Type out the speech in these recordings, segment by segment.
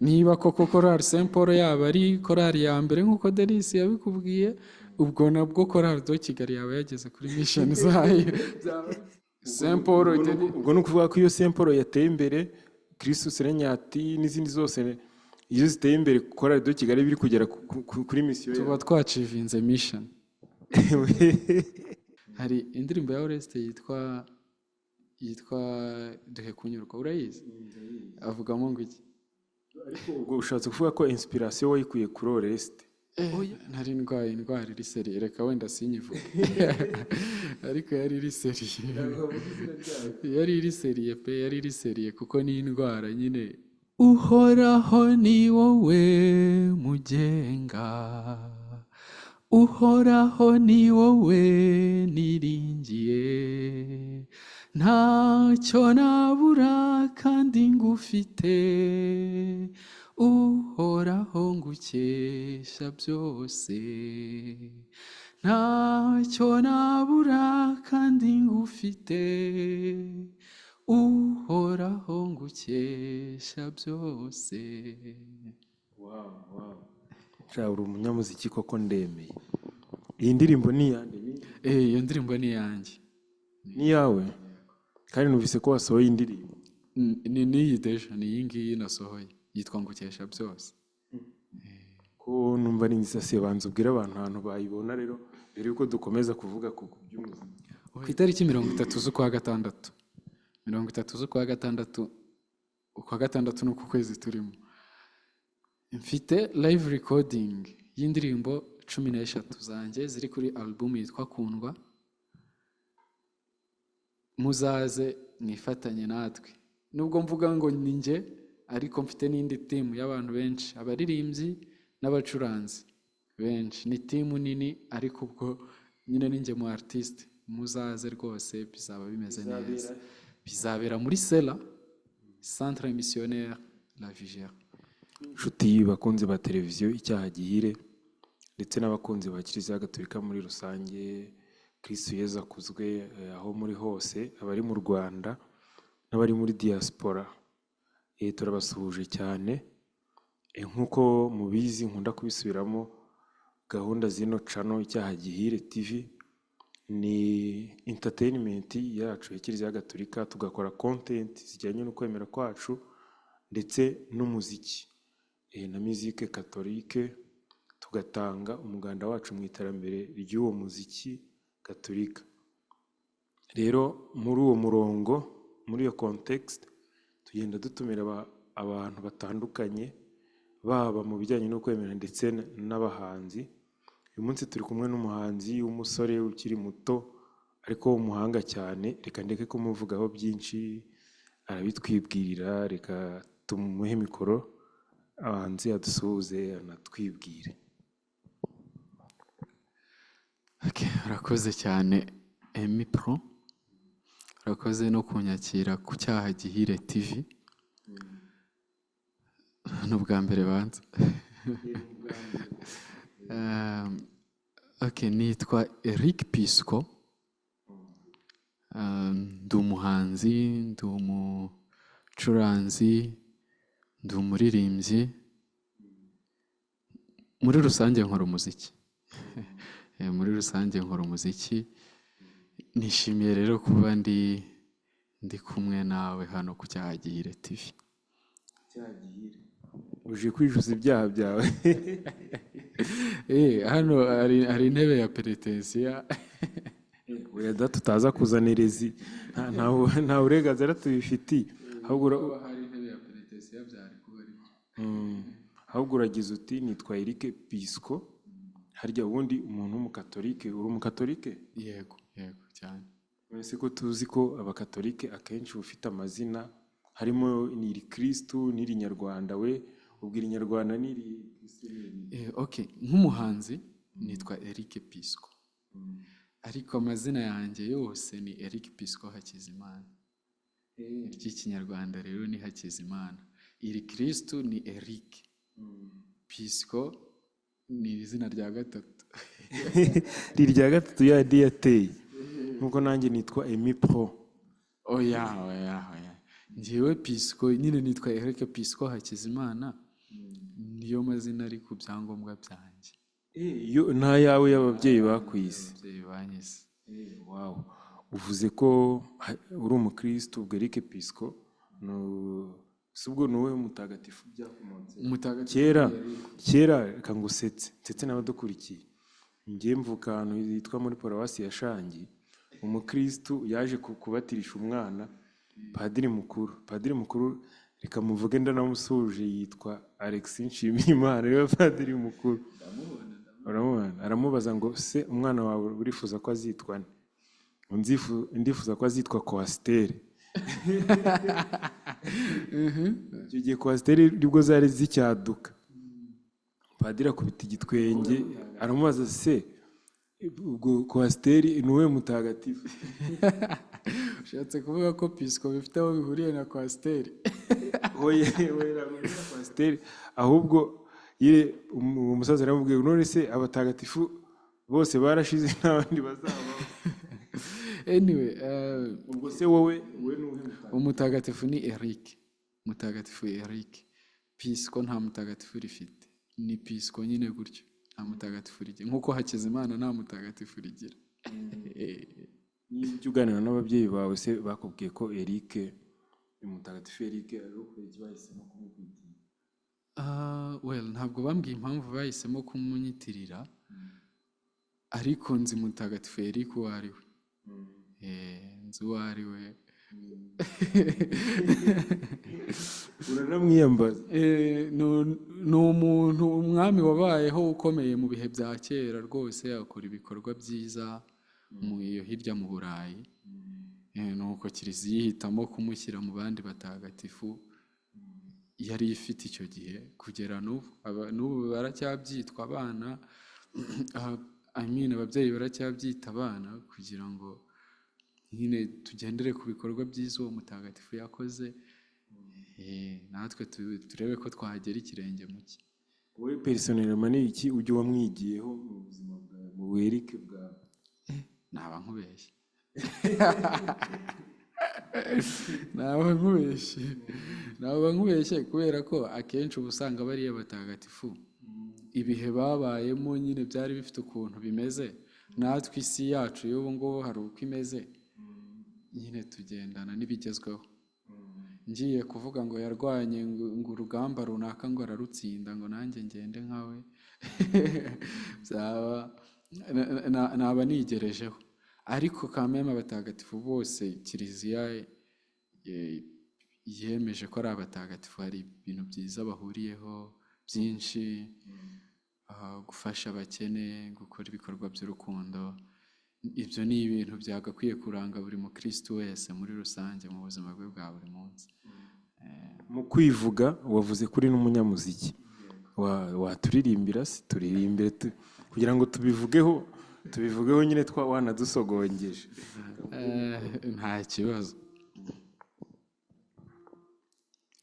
niba koko korali Saint Paul yaba ari korali ya mbere nk'uko Denis yabikubwiye, ubwo nabwo korali do Kigali yaba yageze kuri mission zayo. Saint Paul ubwo ni ukuvuga ko iyo Saint Paul yateye imbere, Kristo Serenyati n'izindi zose iyo ziteye imbere, korali do Kigali biri kugera kuri mission tuba twacivinze mission. Hari indirimbo ya Oreste yitwa Duhe kunyurwa, urayizi? Avugamo ngo iki? Ariko ubwo ushatse kuvuga ko inspiration wayikuye kuri Oreste? Nari indwara iri seri, reka wenda sinyivuge. Ariko yari iri seri. Yari iri seri pe, yari iri seri kuko ni indwara nyine. Uhoraho ni wowe mugenga, Uhoraho ni wowe niringiye, ntacyo nabura kandi ngufite, Uhoraho ngukesha byose, ntacyo nabura kandi ngufite, Uhoraho ngukesha byose. Wow. Uri umunyamuziki koko ndemeye. Iyi ndirimbo ni iyande? Iyo ndirimbo ni iyanjye. Ni yawe? Kandi numvise ko wasohoye indirimbo. Ni niyi deja, ni iyi ngiyi nasohoye, yitwa ngukesha byose. Ko numva ari ngisasiye, banza ubwira abantu ahantu bayibona rero mbere yuko dukomeza kuvuga ku by'umuziki. Ku itariki 30 z'ukwa gatandatu. 30 z'ukwa gatandatu, ukwa gatandatu n'uku kwezi turimo. Mfite live recording y'indirimbo 13 zanjye ziri kuri album yitwa Kundwa. Muzaze mwifatanye natwe. Nubwo mvuga ngo ni njye, ariko mfite n'indi team y'abantu benshi, abaririmbyi n'abacuranzi benshi. Ni team nini, ariko ubwo nyine ni njye mu artiste. Muzaze rwose, bizaba bimeze neza. Bizabera muri Sela, Centre Missionnaire La Vigère. Inshuti bakunzi ba televiziyo Icyaha Gihire ndetse n'abakunzi ba Kiliziya Gatolika muri rusange, Kristo Yezu akuzwe aho muri hose, abari mu Rwanda n'abari muri diaspora, turabasuhuje cyane. Nk'uko mubizi, nkunda kubisubiramo, gahunda zino channel Icyaha Gihire TV ni entertainment yacu ya Kiliziya Gatolika, tugakora content zijyanye no kwemera kwacu ndetse n'umuziki na musique catholique, tugatanga umuganda wacu mu iterambere ry'uwo muziki Gatolika. Rero muri uwo murongo, muri iyo context, tugenda dutumira abantu batandukanye, baba mu bijyanye no kwemera ndetse n'abahanzi. Uyu munsi turi kumwe n'umuhanzi w'umusore ukiri muto ariko w'umuhanga cyane, reka ndeke kumuvugaho byinshi, arabitwibwirira. Reka tumuhe mikoro abanzi adusuhuze anatwibwire. Urakoze cyane Emi Pro, urakoze no kunyakira ku Cyaha Gihire TV. N'ubwa mbere banza. Nitwa Eric Pisco, ndi umuhanzi, ndi umucuranzi, ndi umuririmbyi. Muri rusange nkora umuziki. Muri rusange nkora umuziki. Nishimiye rero kuba ndi kumwe nawe hano ku Cyaha Gihire TV. Uje kwijuza ibyaha byawe? Hano hari intebe ya penetensiya. Weda tutaza kuzanirezi, nta burenganzira tubifitiye. Ahubwo hari intebe ya penetensiya byari kuba ariko. Ahubwo uragize uti nitwa Eric Pisco. Harya ubundi umuntu w'umukatolike, uri umukatolike? Yego cyane. Mwese ko tuzi ko abakatolike akenshi ufite amazina harimo n'iri Kristo n'iri Nyarwanda. We ubwira Inyarwanda n'iri nk'umuhanzi nitwa Eric Pisco, ariko amazina yanjye yose ni Eric Pisco Hakizimana. Iry'Ikinyarwanda rero ni Hakizimana, iri Kristo ni Eric, Pisco ni izina rya gatatu. Rirya gatatu yandi yateye, nkuko nanjye nitwa Emi Pro. Oya. Njyewe Pisco nyine nitwa Eric Pisco Hakizimana, niyo mazina ari ku byangombwa byanjye. iyo nta yawe y'ababyeyi bakwise. Ababyeyi banyise. Wow. Uvuze ko uri umukristo ubwo Eric Pisco si ubwo ni wowe mutagatifu byakomotse? Kera reka ngusetse n'abadukurikiye, njye mvuka ahantu hitwa muri paruwasi ya Shangi, umukristo yaje kubatirisha umwana padiri mukuru, reka muvuge ndanamusuje, yitwa Alexis Nshimiyimana, rero padiri mukuru. Uramubona, aramubaza ngo se umwana wawe urifuza ko azitwa nde? Ndifuza ko azitwa Coaster. Icyo gihe Coaster nibwo zari zicyaduka. Padiri akubita igitwenge aramubaza se ubwo Coaster ni uwe mutagatifu? Ushatse kuvuga ko Pisco bifite aho bihuriye na Coaster? Oya, Coaster ahubwo umusaza aramubwiye none se abatagatifu bose barashize n'abandi bazabaho. Anyway, ubwo se wowe nuhe umutagatifu? Ni Eric, mutagatifu Eric. Pisco nta mutagatifu rifite, ni Pisco nyine gutyo, nta mutagatifu rigira, nk'uko Hakizimana nta mutagatifu rigira. Niba ujya uganira n'ababyeyi bawe se bakubwiye ko Eric, umutagatifu Eric ari ukwezi bahisemo kumukwitirira? Well, ntabwo bambwiye impamvu bahisemo kumunyitirira, ariko nzi mutagatifu Eric uwo ari we. Nzi uwo ari we. Uranamwiyambaza? Ni umuntu, umwami wabayeho ukomeye mu bihe bya kera rwose, akora ibikorwa byiza hirya mu Burayi. Nuko Kiliziya ihitamo kumushyira mu bandi batagatifu yari ifite icyo gihe, kugera n'ubu baracyabyitwa abana. Ababyeyi baracyabyita abana, kugira ngo nyine tugendere ku bikorwa byiza uwo mutagatifu yakoze, natwe turebe ko twahagera ikirenge mu cye. Wowe personnellement ni iki ujya wamwigiyeho mu buzima bwawe, mu Eric bwawe? Naba nkubeshye kubera ko akenshi uba usanga bariya batagatifu ibihe babayemo nyine byari bifite ukuntu bimeze, natwe isi yacu y'ubu ngubu hari uko imeze, nyine tugendana n'ibigezweho. Ngiye kuvuga ngo yarwanye ngo urugamba runaka ngo ararutsinda, ngo nanjye ngende nkawe, naba nigerejeho. Ariko kameme abatagatifu bose Kiliziya yemeje ko ari abatagatifu, hari ibintu byiza bahuriyeho byinshi, gufasha abakene, gukora ibikorwa by'urukundo. Ibyo ni ibintu byagakwiye kuranga buri mukristo wese muri rusange mu buzima bwe bwa buri munsi. Mu kwivuga wavuze kuri n'umunyamuziki, waturirimbira se? Turirimbire kugira ngo tubivugeho nyine wanadusogongeje. Nta kibazo.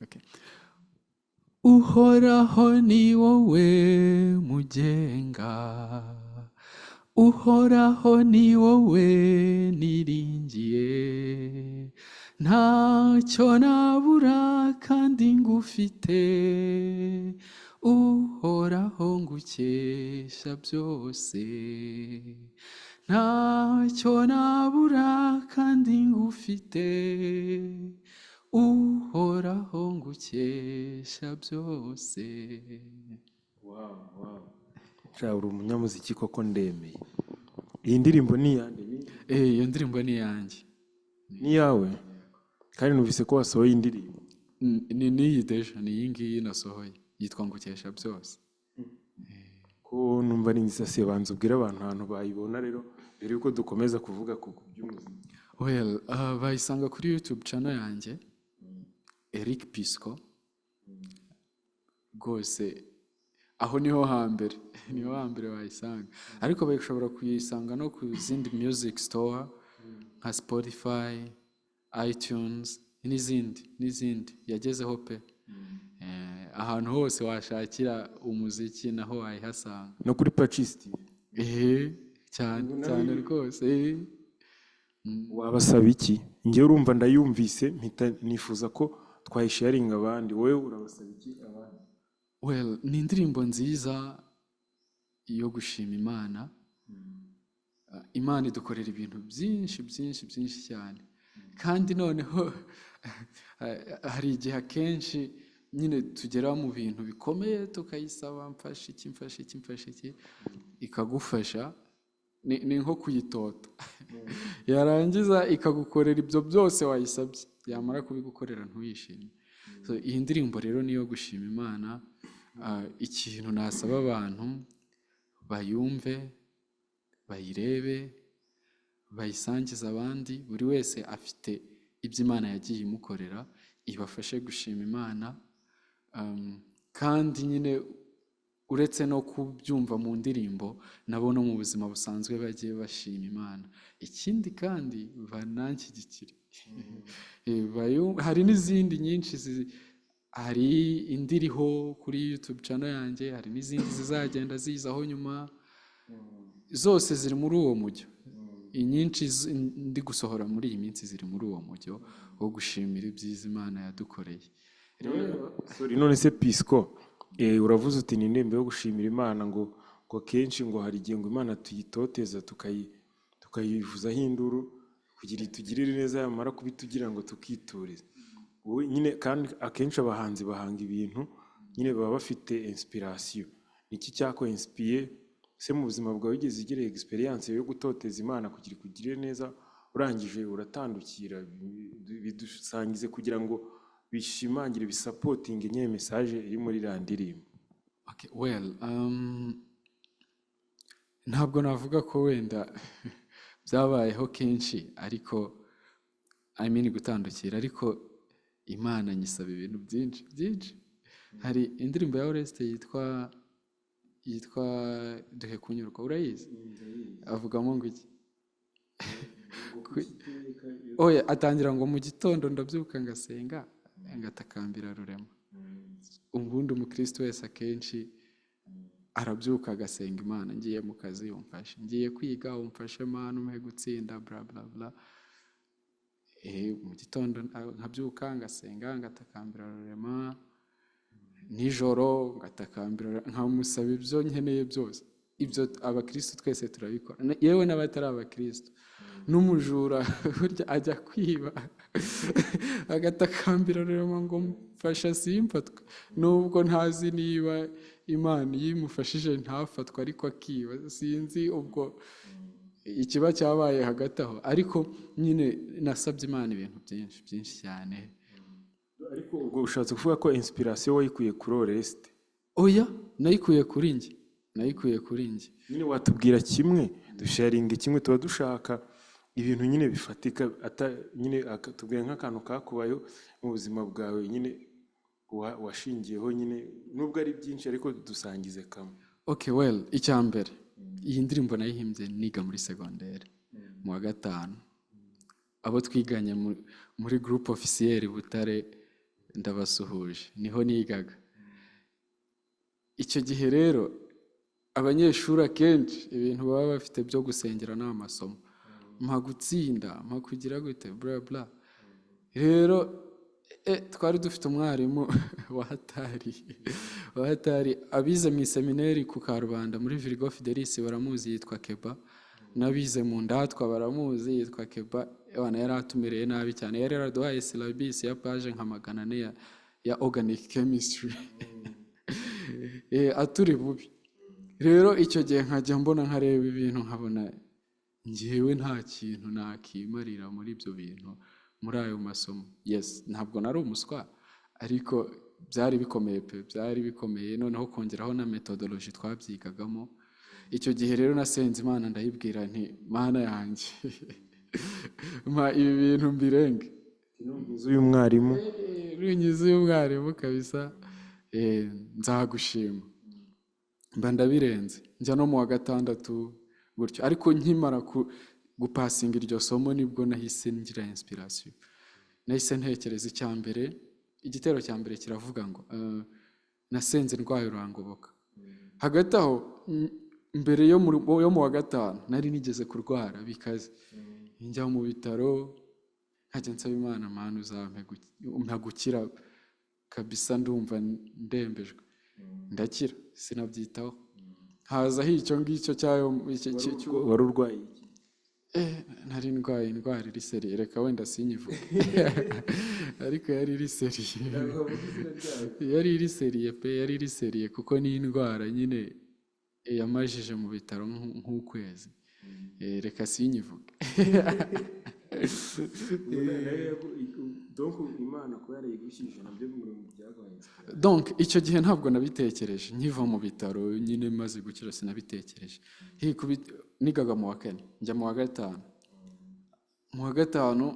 Okay. Uhoraho ni wowe mugenga, Uhoraho ni wowe niringiye, ntacyo nabura kandi ngufite, Uhoraho ngukesha byose, ntacyo nabura kandi ngufite, Uhoraho ngukesha byose. Wow. Uri umunyamuziki koko ndemeye. Iyi ndirimbo ni iyande? Iyo ndirimbo ni iyanjye. Ni iyawe? Kandi numvise ko wasohoye indirimbo. N'iyi deja, ni iyi ngiyi nasohoye, yitwa ngukesha byose. Ko numva ari nziza, banza ubwire abantu ahantu bayibona rero mbere yuko dukomeza kuvuga ku by'umuziki. Well, bayisanga kuri YouTube channel yanjye, Eric Pisco. Rwose aho niho hambere wayisanga, ariko bashobora kuyisanga no ku zindi music store nka Spotify, iTunes n'izindi yagezeho pe. Ahantu hose washakira umuziki naho wayihasanga, no kuri Pachist. cyane rwose. Wabasaba iki? Njye urumva ndayumvise mpita nifuza ko twayisharinga abandi, wowe urabasaba iki abandi? well, ni indirimbo nziza yo gushima Imana. Imana idukorera ibintu byinshi byinshi byinshi cyane, kandi noneho hari igihe akenshi nyine tugera mu bintu bikomeye tukayisaba mfashe iki mfashe iki mfashe iki, ikagufasha. Ni nko kuyitota yarangiza ikagukorera ibyo byose wayisabye, yamara kubigukorera ntuyishime. So iyi ndirimbo rero niyo gushima Imana. Ikintu nasaba abantu bayumve, bayirebe, bayisangize abandi. Buri wese afite ibyo Imana yagiye imukorera, ibafashe gushima Imana. Kandi nyine uretse no kubyumva mu ndirimbo, nabo no mu buzima busanzwe bagiye bashima Imana. Ikindi kandi bananshyigikire. Hari n'izindi nyinshi, hari indi iriho kuri YouTube channel yanjye, hari n'izindi zizagenda zizaho nyuma, zose ziri muri uwo mujyo. Inyinshi ndi gusohora muri iyi minsi ziri muri uwo mujyo wo gushimira ibyiza Imana yadukoreye. None se Pisco, uravuze uti ni indirimbo yo gushimira Imana, ngo kenshi ngo hari igihe ngo Imana tuyitoteza tukayivuzaho induru kugira itugirire neza, yamara kubitugira ngo tukiturize. Wowe nyine kandi akenshi abahanzi bahanga ibintu nyine baba bafite inspiration. Niki cyako inspire se mu buzima bwawe wigeze ugira experience yo gutoteza Imana kugira ikugirire neza, urangije uratandukira? Bidusangize kugira ngo bishimangire bisapotinge nyine message iri muri iriya ndirimbo. Okay, well, ntabwo navuga ko wenda byabayeho kenshi, ariko gutandukira, ariko Imana nyisaba ibintu byinshi byinshi. Hari indirimbo ya Oreste yitwa Duhe kunyurwa, urayizi? Avugamo ngo iki? Oya, atangira ngo mu gitondo ndabyuka ngasenga ngatakambira Rurema. Ubundi umukristo wese akenshi arabyuka agasenga Imana. Ngiye mu kazi umfashe, ngiye kwiga umfashe Mana, umpe gutsinda bla bla bla. Mu gitondo nkabyuka ngasenga ngatakambira Rurema, nijoro ngatakambira, nkamusaba ibyo nkeneye byose. Ibyo abakristo twese turabikora, yewe n'abatari abakristo. N'umujura burya ajya kwiba agatakambira Rurema ngo mfasha simfatwe, nubwo ntazi niba Imana yimufashije ntafatwe, ariko akiba. Sinzi ubwo ikiba cyabaye hagati aho, ariko nyine nasabye Imana ibintu byinshi byinshi cyane. Ariko ubwo ushatse kuvuga ko inspiration wayikuye kuri Oreste? Oya, nayikuye kuri njye. Nyine watubwira kimwe, dusharinga kimwe, tuba dushaka ibintu nyine bifatika, nyine tubwira nk'akantu kakubayo mu buzima bwawe nyine washingiyeho, nyine nubwo ari byinshi ariko dusangize kamwe. Okay, well, icyambere, iyi ndirimbo nayihimbye niga muri secondaire mu wa 5. Abo twiganye muri groupe officiel Butare ndabasuhuje, niho nigaga. Icyo gihe rero abanyeshuri akenshi ibintu baba bafite byo gusengera n'amasomo, mpa gutsinda, mpa kugira gute bla bla. Rero twari dufite umwarimu wahatari. Abize mu seminari ku Karubanda muri Virgo Fidelis baramuzi, yitwa Keba. N'abize mu Ndatwa baramuzi, yitwa Keba. Yari atumereye nabi cyane, yari yaraduhaye syllabus ya page nka 400 ya organic chemistry. Aturi bubi. Rero icyo gihe nkajya mbona nkareba ibintu nkabona njyewe nta kintu nakimarira muri ibyo bintu, muri ayo masomo. Yes, ntabwo nari umuswa, ariko byari bikomeye pe, byari bikomeye. Noneho kongeraho na methodology twabyigagamo. Icyo gihe rero nasenze Imana ndayibwira nti, Mana yanjye mpa ibi bintu mbirenge. Uyu mwarimu runyize uyu mwarimu kabisa, nzagushima. Mba ndabirenze, njya no mu wa 6 gutyo. Ariko nkimara gupasinga iryo somo nibwo nahise ngira inspiration. Nahise ntekereza icyambere, igitero cya mbere kiravuga ngo nasenze ndwaye urangoboka. Hagati aho mbere yo mu wa 5 nari nigeze kurwara bikaze, njya mu bitaro nkajya nsaba Imana, Mana uzampe gukira kabisa, ndumva ndembejwe. ndakira sinabyitaho, hazaho icyo ngicyo cyayo wari urwaye iki? nari ndwaye indwara iri seriye, reka wenda sinyivuge ariko yari iri seriye, yari iri seriye pe, yari iri seriye kuko ni indwara nyine yamajije mu bitaro nk'ukwezi, reka sinyivuge. Imana kuba yarayigushyije nabyo byagabanya. Donc icyo gihe ntabwo nabitekereje nkiva mu bitaro nyine maze gukira, sinabitekereje. Nigaga mu wa kane njya mu wa gatanu, mu wa gatanu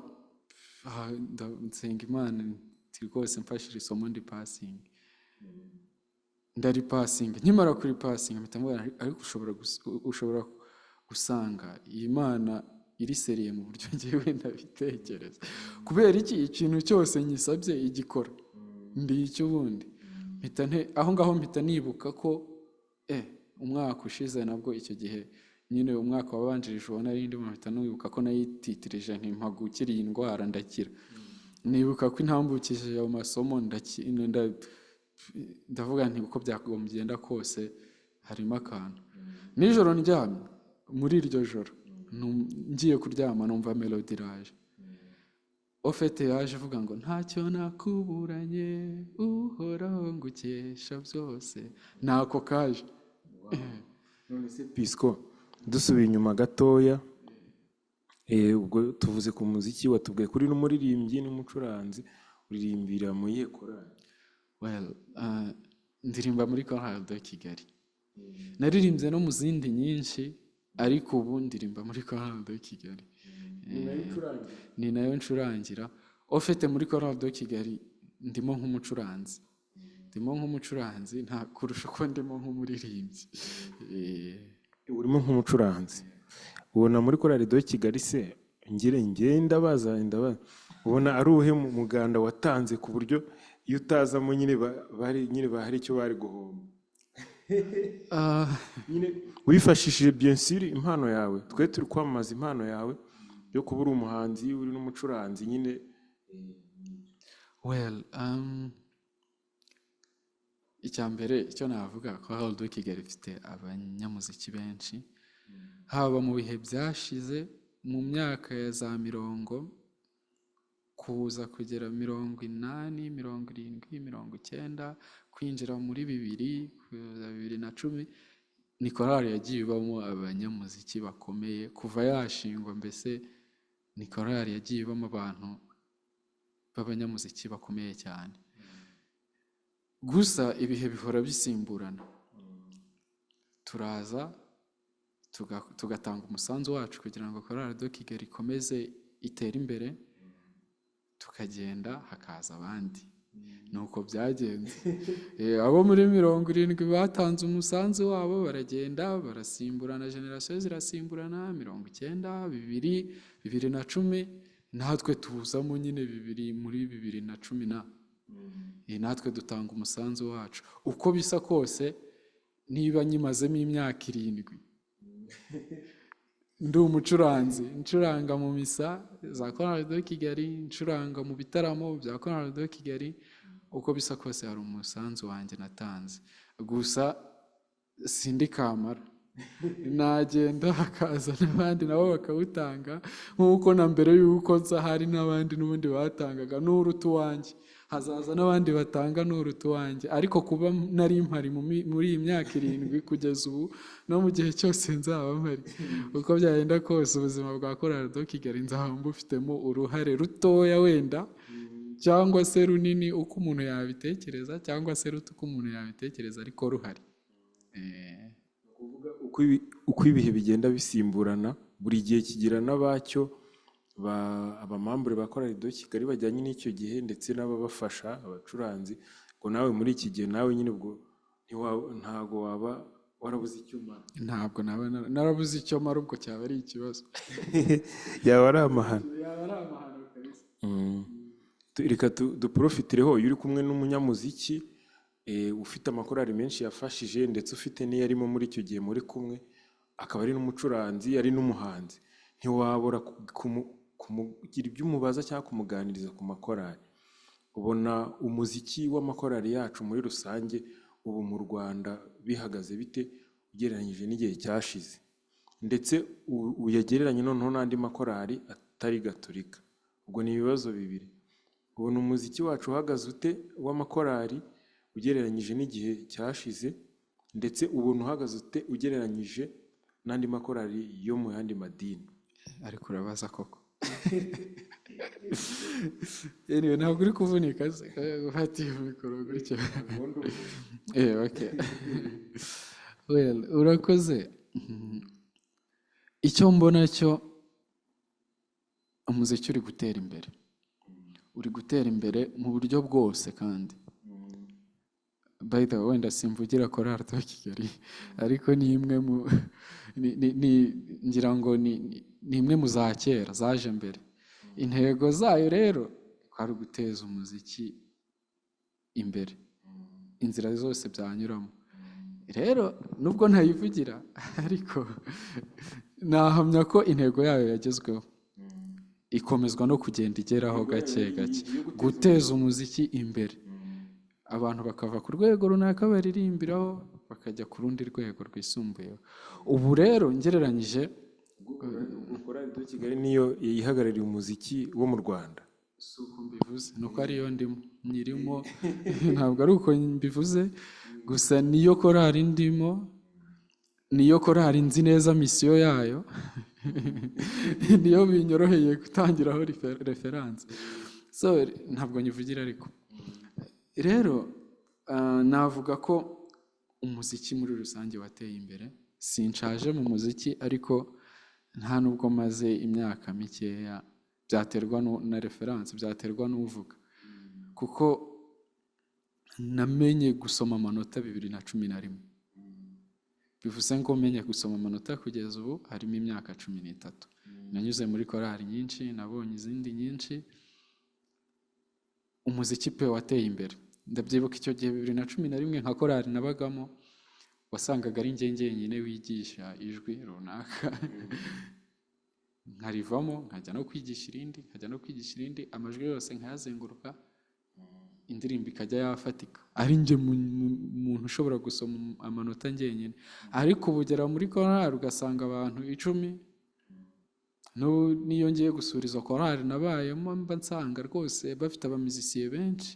nsenga Imana nti rwose mfashije isomo ndi passing, ndari passing, nkimara kuri passing mpita mbona ariko ushobora gusanga iyi Mana iri seriye mu buryo ngewe ndabitekereza, kubera iki ikintu cyose nyisabye igikora, ndi icyo ubundi aho ngaho mpita nibuka ko umwaka ushize nabwo icyo gihe nyine umwaka wabanjirije ubona ari ndimo, mpita nibuka ko nayititirije nti mpagukira iyi ndwara ndakira, nibuka ko intambukije ayo masomo ndavuga nti uko byagenda kose harimo akantu. Nijoro ndyamye, muri iryo joro ngiye kuryama numva melody iraje, ofete yaje ivuga ngo ntacyo nakuburanye uhoraho ngukesha byose, ntako kaje. None se Pisco, dusubiye inyuma gatoya, ubwo tuvuze ku muziki, watubwiye kuri n'umuririmbyi n'umucuranzi, uririmbira mu iyihe korali? Well, ndirimba muri Chorale de Kigali, naririmbye no mu zindi nyinshi ariko ubu ndirimba muri Chorale de Kigali, ni nayo ncurangira. Ofite muri Chorale de Kigali ndimo nk'umucuranzi nta kurusha uko ndimo nk'umuririmbyi. Urimo nk'umucuranzi, ubona muri Chorale de Kigali se ndabaza ubona ari uhe muganda watanze ku buryo iyo utazamo nyine hari icyo bari guhomba? Wifashishije bien sûr impano yawe, twe turi kwamamaza impano yawe yo kuba uri umuhanzi uri n'umucuranzi nyine. Well, icya mbere icyo navuga ko Chorale de Kigali ifite abanyamuziki benshi, haba mu bihe byashize mu myaka ya za 70 kuza kugera 80, 70, 90, kwinjira muri 2010, ni korali yagiye ibamo abanyamuziki bakomeye kuva yashingwa, mbese ni korali yagiye ibamo abantu b'abanyamuziki bakomeye cyane. Gusa ibihe bihora bisimburana, turaza tugatanga umusanzu wacu kugira ngo Chorale de Kigali ikomeze itere imbere, tukagenda hakaza abandi, nuko byagenze. Abo muri 70 batanze umusanzu wabo baragenda barasimburana, generasiyo zirasimburana, 90, 2010, natwe tuzamo nyine muri 2010 natwe dutanga umusanzu wacu. Uko bisa kose, niba nyimazemo imyaka 7 ndi umucuranzi, ncuranga mu misa za Chorale de Kigali, ncuranga mu bitaramo bya Chorale de Kigali, uko bisa kose hari umusanzu wanjye natanze. Gusa sindi kamara, nagenda hakaza n'abandi nabo bakawutanga, nk'uko na mbere y'uko nza hari n'abandi n'ubundi batangaga n'uruta uwanjye, hazaza n'abandi batanga n'uruta uwanjye. Ariko kuba nari mpari muri iyi myaka 7 kugeza ubu no mu gihe cyose nzaba mpari, uko byagenda kose ubuzima bwa Chorale de Kigali nzaba mbufitemo uruhare rutoya wenda, cyangwa se runini uko umuntu yabitekereza, cyangwa se ruto uko umuntu yabitekereza, ariko ruhari. Uko ibihe bigenda bisimburana, buri gihe kigira n'abacyo abamambure ba Chorale de Kigali bajyanye n'icyo gihe, ndetse n'ababafasha abacuranzi. ngo nawe muri iki gihe nawe nyine ubwo ntago waba warabuze icyo umara. Ntabwo narabuze icyo mara, ubwo cyaba ari ikibazo. yaba ari amahano kabisa. Reka duprofitireho, iyo uri kumwe n'umunyamuziki ufite amakorali menshi yafashije, ndetse ufite n'iyo arimo muri icyo gihe muri kumwe, akaba ari n'umucuranzi ari n'umuhanzi, ntiwabura kumugira ibyo umubaza cyangwa kumuganiriza ku makorali. Ubona umuziki w'amakorali yacu muri rusange ubu mu Rwanda bihagaze bite ugereranyije n'igihe cyashize, ndetse uyagereranye noneho n'andi makorali atari gaturika. Ubwo ni ibibazo bibiri. Ubona umuziki wacu uhagaze ute w'amakorali ugereranyije n'igihe cyashize, ndetse ubona uhagaze ute ugereranyije n'andi makorali yo mu yandi madini? ariko urabaza koko anyway, ntabwo uri kuvunika se ufatiye mikoro gutyo. Okay. Well, urakoze. Icyo mbona cyo umuziki uri gutera imbere, uri gutera imbere mu buryo bwose. Kandi by the way, wenda simvugira korali de Kigali, ariko ni imwe mu ngira ngo ni imwe mu za kera zaje mbere. Intego zayo rero kwari uguteza umuziki imbere, inzira zose byanyuramo. Rero nubwo ntayivugira, ariko nahamya ko intego yayo yagezweho, ikomezwa no kugenda igeraho gake gake, guteza umuziki imbere. Abantu bakava ku rwego runaka baririmbiraho bakajya ku rundi rwego rwisumbuyeho. Ubu rero ngereranyije, korali de Kigali niyo yihagarariye umuziki wo mu Rwanda. si uko mbivuze, ni uko ariyo ndimo nyirimo, ntabwo ari uko mbivuze gusa. Niyo korali ndimo, niyo korali nzi neza misiyo yayo, niyo binyoroheye gutangiraho referanse. So ntabwo nyivugira, ariko rero navuga ko umuziki muri rusange wateye imbere. Sinshaje mu muziki, ariko nta nubwo maze imyaka mikeya. Byaterwa na referanse, byaterwa n'uvuga, kuko namenye gusoma amanota 2011. Bivuze ngo menye gusoma amanota kugeza ubu harimo imyaka 13. Nanyuze muri korali nyinshi, nabonye izindi nyinshi. Umuziki pe wateye imbere. Ndabyibuka icyo gihe 2011 nka korali nabagamo, wasangaga ari njyenyine wigisha ijwi runaka, nkarivamo nkajya no kwigisha irindi, amajwi yose nkayazenguruka, indirimbo ikajya yafatika. Ari njye umuntu ushobora gusoma amanota njyenyine. Ariko ubugera muri korali ugasanga abantu 10. Niyo ngiye gusura izo korali nabayemo, mba nsanga rwose bafite abamizisiye benshi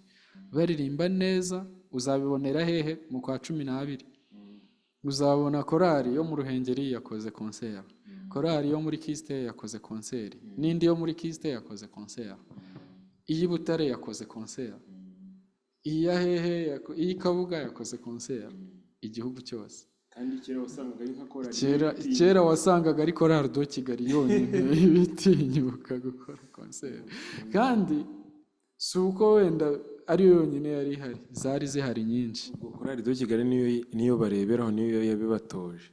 baririmba neza. Uzabibonera hehe? Mu kwa 12 uzabona korali yo mu Ruhengeri yakoze konseri, korali yo muri Kiste yakoze konseri, n'indi yo muri Kiste yakoze konseri, iyi Butare yakoze konseri, iya hehe iyi Kabuga yakoze konseri. Igihugu cyose. Kandi kera wasangaga ari nka korali, kera wasangaga ari korali de Kigali yonyine ibitinyuka gukora konseri. Kandi si uko wenda ari yonyine yari ihari, zari zihari nyinshi. ubwo korali de Kigali niyo bareberaho, niyo yabibatoje.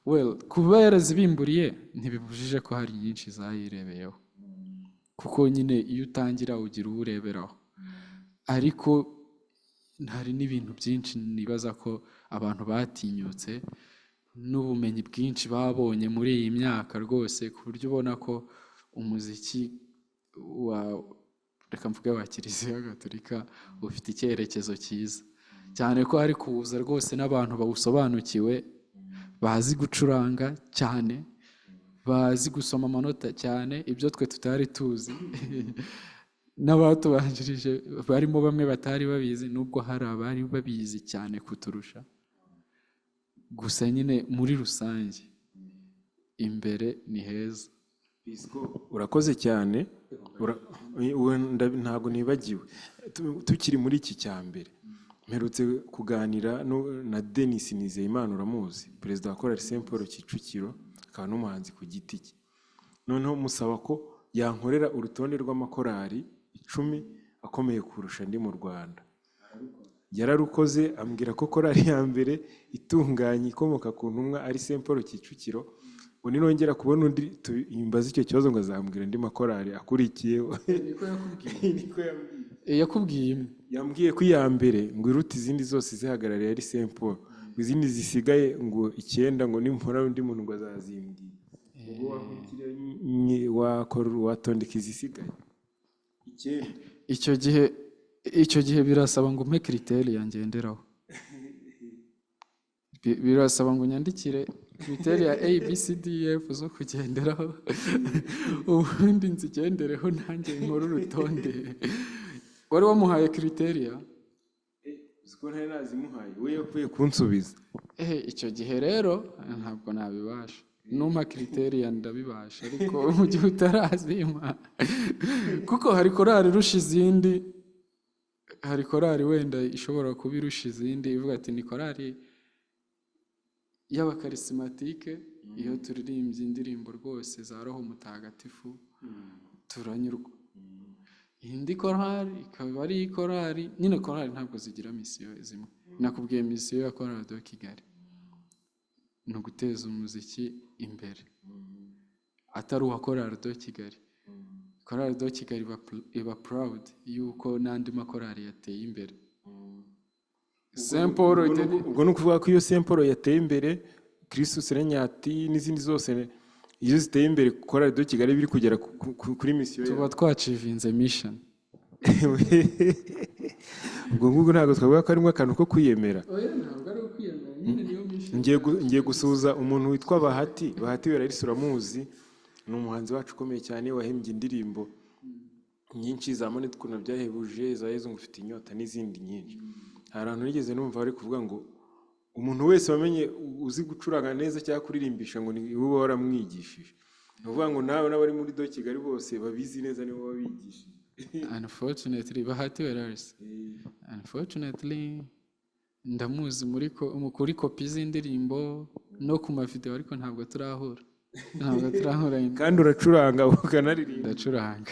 Well, kuba yarazibimburiye ntibibujije ko hari nyinshi zayirebeyeho, kuko nyine iyo utangira ugira uwo ureberaho. Ariko hari n'ibintu byinshi nibaza ko abantu batinyutse, n'ubumenyi bwinshi babonye muri iyi myaka rwose, ku buryo ubona ko umuziki reka mvuge wa Kiliziya Gatolika ufite icyerekezo cyiza cyane, ko hari kuza rwose n'abantu bawusobanukiwe, bazi gucuranga cyane, bazi gusoma amanota cyane, ibyo twe tutari tuzi. N'abatubanjirije barimo bamwe batari babizi, nubwo hari abari babizi cyane kuturusha. Gusa nyine muri rusange imbere ni heza. Urakoze cyane. Ntabwo nibagiwe, tukiri muri iki cya mbere, mperutse kuganira na Denis Nizeyimana, uramuzi, perezida wa korali Saint Paul Kicukiro, akaba n'umuhanzi ku giti cye. Noneho musaba ko yankorera urutonde rw'amakorali 10 akomeye kurusha andi mu Rwanda. Yararukoze, ambwira ko korali ya mbere itunganye ikomoka ku ntumwa ari Saint Paul Kicukiro. Ubu nirongera kubona undi imbaza icyo kibazo ngo azambwira andi makorali akurikiyeho. Niko yakubwiye? Yambwiye ko iya mbere ngo iruta izindi zose zihagarariye ari Saint Paul, ngo izindi zisigaye ngo 9 ngo nimpora undi muntu ngo azazimbwira. Ubwo wakora watondeka izisigaye 9. Icyo gihe birasaba ngo umpe kiriteri yangenderaho. birasaba ngo unyandikire criteria A, B, C, D, E, F zo kugenderaho ubundi nzigendereho nanjye nkore urutonde. Wari wamuhaye criteria? Uziko ntari nazimuhaye we yapfuye kunsubiza. Icyo gihe rero ntabwo nabibasha. Numpa criteria ndabibasha, ariko mu gihe utarazima kuko hari korali irusha izindi, hari korali wenda ishobora kuba irusha izindi ivuga ati ni korali y'abakarismatike, iyo turirimbye indirimbo rwose za roho mutagatifu turanyurwa. Indi korali ikaba ari korali, nyine korali ntabwo zigira misiyo zimwe. Nakubwiye misiyo ya korali de Kigali ni uguteza umuziki imbere, atari uwa korali de Kigali. Korali de Kigali iba proud yuko n'andi makorali yateye imbere. Ubwo ni ukuvuga ko iyo Saint Paul yateye imbere, Kristo Serenyati n'izindi zose iyo ziteye imbere, korali de Kigali biri kugera kuri misiyo tuba twacivinze mission. ubwo ngubwo ntabwo twavuga ko arimo akantu ko kwiyemera. Ntabwo ari ukwiyemera, nyine niyo mission. Ngiye gusuhuza umuntu witwa Bahati. Bahati Werarisi uramuzi, ni umuhanzi wacu ukomeye cyane wahimbye indirimbo nyinshi za Mone Tukuna byahebuje, za Yezu ngufite inyota n'izindi nyinshi. Hari ahantu nigeze numva bari kuvuga ngo umuntu wese wamenye uzi gucuranga neza cyangwa kuririmbisha ngo ni wowe waramwigishije. Ni ukuvuga ngo nawe n'abari muri de Kigali bose babizi neza nibo babigishije. Unfortunately Bahati Werarisi, unfortunately ndamuzi kuri kopi z'indirimbo no ku mavideo, ariko ntabwo turahura. Kandi uracuranga ukanaririmba? Ndacuranga.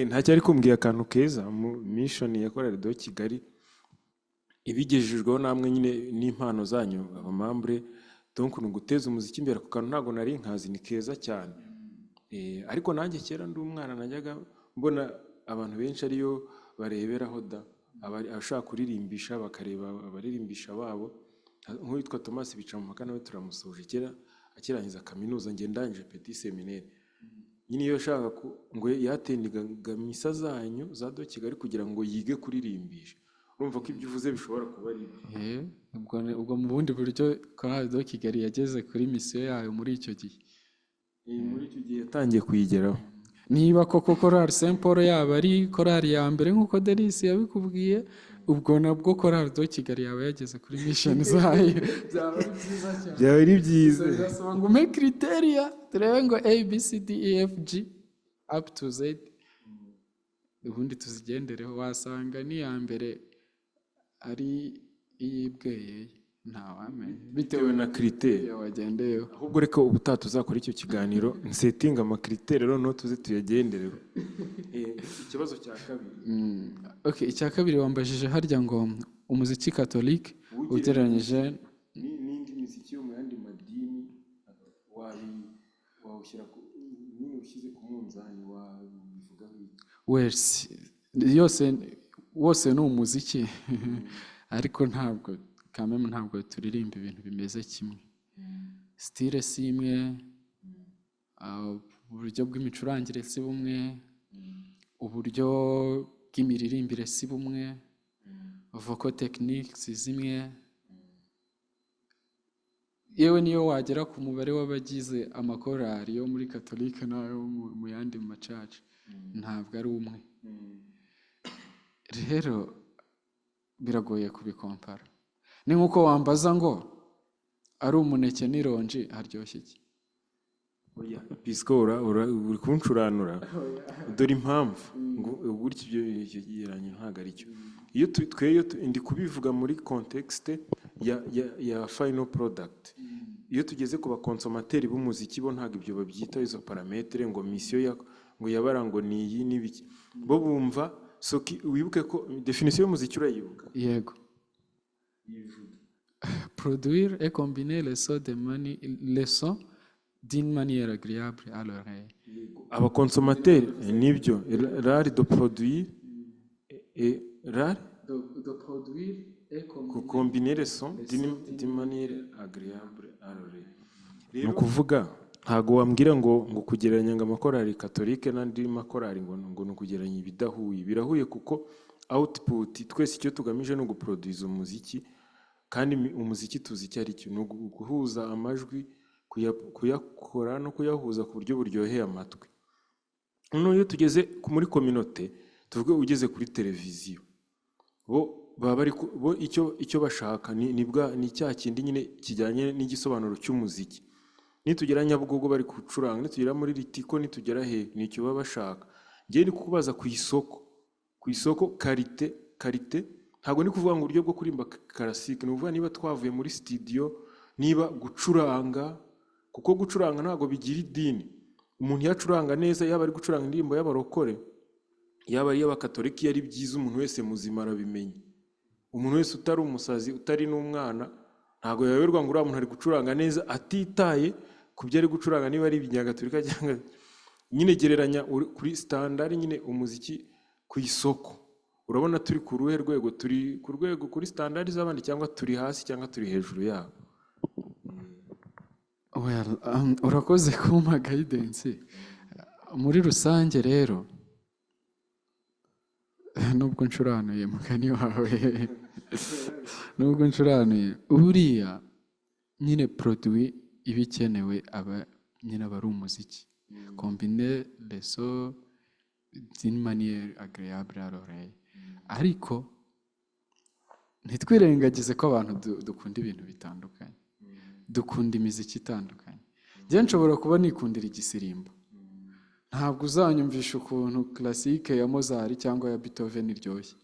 Ntacyo ari kumbwira akantu keza mu mission ya korali de Kigali ibigejejweho namwe nyine n'impano zanyu abamambure, donc ni uguteza umuziki imbere. Ku kantu ntabwo nari nkazi, ni keza cyane. Ariko nanjye kera ndi umwana najyaga mbona abantu benshi ariyo bareberaho da, abashaka kuririmbisha bakareba abaririmbisha babo. Nk'uwitwa Thomas Bicamumpaka nawe turamusoje kera akirangiza kaminuza, njye ndangije petit seminaire. Nyine iyo ashaka ngo yatendaga misa zanyu za de Kigali kugira ngo yige kuririmbisha. Urumva ko ibyo uvuze bishobora kuba ari ubwo mu bundi buryo korali de Kigali yageze kuri misiyo yayo muri icyo gihe. Muri icyo gihe yatangiye kuyigeraho. Niba koko korali Saint Paul yaba ari korali ya mbere nk'uko Denis yabikubwiye, ubwo nabwo korali de Kigali yaba yageze kuri mission zayo. Byaba ari byiza cyane. Byaba ari byiza. Birasaba ngo ume criteria turebe ngo A, B, C, D, E, F, G up to Z, ubundi tuzigendereho. Wasanga ni ya mbere ari iyibweye, ntawamenya bitewe na criteria wagendeyeho. Ahubwo reka ubutaha tuzakora icyo kiganiro nsetinga amakritere rero no tuze tuyagendereho. Ikibazo cya kabiri. Icya kabiri wambajije harya ngo umuziki katolike ugereranyije n'indi miziki yo mu yandi madini wawushyira nyine ushyize ku munzani wabivuga wose ni umuziki ariko ntabwo turirimba ibintu bimeze kimwe. Style si imwe, uburyo bw'imicurangire si bumwe, uburyo bw'imiririmbire si bumwe, vocal techniques si zimwe. Yewe niyo wagera ku mubare w'abagize amakorali yo muri katolike n'ayo mu yandi macaca ntabwo ari umwe. Rero biragoye kubikompara. Ni nk'uko wambaza ngo ari umuneke n'ironji haryoshye iki? Pisco uri kuncuranura. Dore impamvu ngo gutya ibyo yeranyo ntabwo ari cyo. Iyo ndi kubivuga muri context ya final product. Iyo tugeze ku bakonsomateri b'umuziki bo ntabwo ibyo babyita izo parametre ngo mission ngo yabara ngo ni iyi n'ibiki. Bo bumva wibuke ko definition y'umuziki urayibuka? Yego. Produire et combiner les sons d'une manière agréable à l'oreille. Abakonsomateri nibyo l'art de produire et l'art de produire et combiner les sons d'une manière agréable à l'oreille. Ni ukuvuga ntago wambwira ngo kugereranya amakorali katolike n'andi makorali ngo ni ukugereranya ibidahuye. Birahuye kuko output twese icyo tugamije no guproduce umuziki kandi umuziki tuzi icyo ari cyo, ni guhuza amajwi, kuyakora no kuyahuza ku buryo buryoheye amatwi. Noneho iyo tugeze muri kominote, tuvuge ugeze kuri televiziyo, bo baba bari bo icyo bashaka ni cya kindi nyine kijyanye n'igisobanuro cy'umuziki. Nitugera Nyabugogo bari gucuranga, nitugera muri Ritiko, nitugera he, nicyo baba bashaka. Ngiye ndi kukubaza ku isoko karite, ntabwo ndi kuvuga ngo uburyo bwo kurimba karasike, ni ukuvuga niba twavuye muri studio, niba gucuranga, kuko gucuranga ntabwo bigira idini. Umuntu yacuranga neza, yaba ari gucuranga indirimbo y'abarokore, yaba ari iy'abakatolika, iyo ari byiza umuntu wese muzima arabimenya. Umuntu wese utari umusazi, utari n'umwana, ntabwo yayoberwa ngo uriya muntu ari gucuranga neza atitaye ku byo ari gucuranga, niba ari ibinyagatolika cyangwa nyine. Gereranya kuri standard nyine umuziki ku isoko, urabona turi ku ruhe rwego? Turi ku rwego kuri standard z'abandi, cyangwa turi hasi, cyangwa turi hejuru yabo? Urakoze kumpa guidance. Muri rusange rero, nubwo ncuranuye mugani wawe, nubwo ncuranuye, buriya nyine produit iba ikenewe nyine aba ari umuziki. Combiner les sons d'une manière agréable à l'oreille. Ariko ntitwirengagize ko abantu dukunda ibintu bitandukanye, dukunda imiziki itandukanye. Njye nshobora kuba nikundira igisirimba, ntabwo uzanyumvisha ukuntu classique ya Mozart cyangwa ya Beethoven iryoshye.